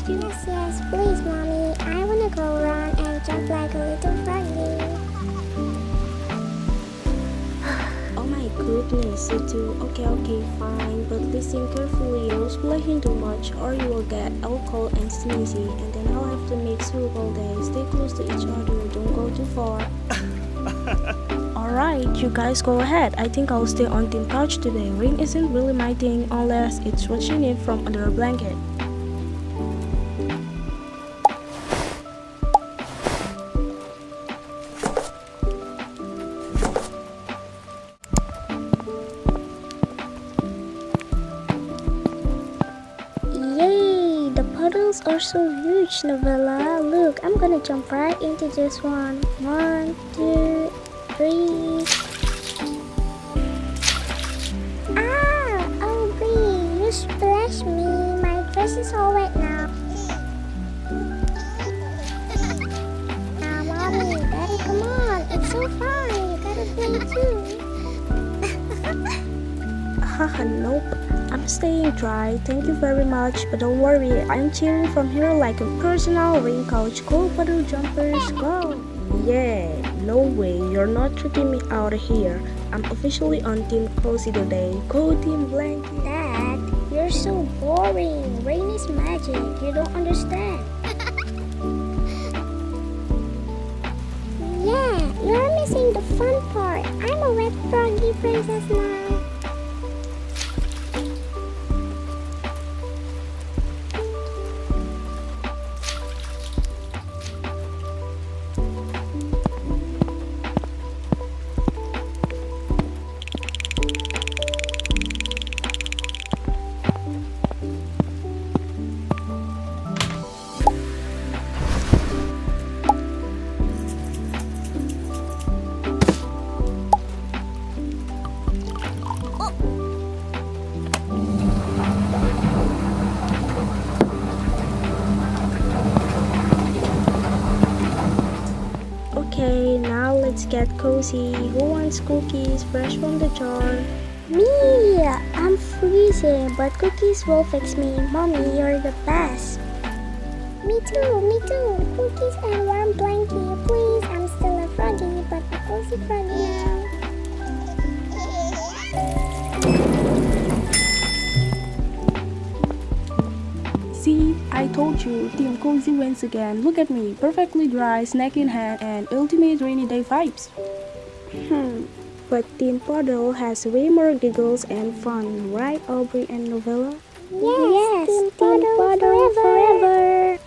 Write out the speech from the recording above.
Yes, yes, please, mommy. I wanna go around and jump like a little froggy. Oh my goodness, you two. Okay, fine. But listen carefully. Don't splashing too much or you will get all cold and sneezy. And then I'll have to make soup all day. Stay close to each other. Don't go too far. Alright, you guys go ahead. I think I'll stay on team couch today. Rain isn't really my thing unless it's what you need from under a blanket. Yay! The puddles are so huge, Novella. Look, I'm gonna jump right into this one. 1, 2, 3. Ah! Oh, Bee, you splashed me. My dress is all wet now. Now, mommy, Daddy, come on. It's so fun. You gotta play too. Haha, nope. I'm staying dry, thank you very much, but don't worry, I'm cheering from here like a personal rain coach. Go puddle jumpers, go! Yeah, no way, you're not tricking me out of here. I'm officially on Team Cozy today. Go Team Blanket! Dad, you're so boring. Rain is magic. You don't understand. Yeah, you're missing the fun part. I'm a wet froggy princess now. Okay, now let's get cozy. Who wants cookies fresh from the jar? Me, I'm freezing, but cookies will fix me. Mommy, you're the best. Me too, me too. Cookies and warm blanket, please. I'm still a froggy, but a cozy froggy now. See, I told you, Team Cozy wins again. Look at me, perfectly dry, snack in hand, and ultimate rainy day vibes. But Team Puddle has way more giggles and fun, right, Aubrey and Novella? Yes, Team Puddle forever.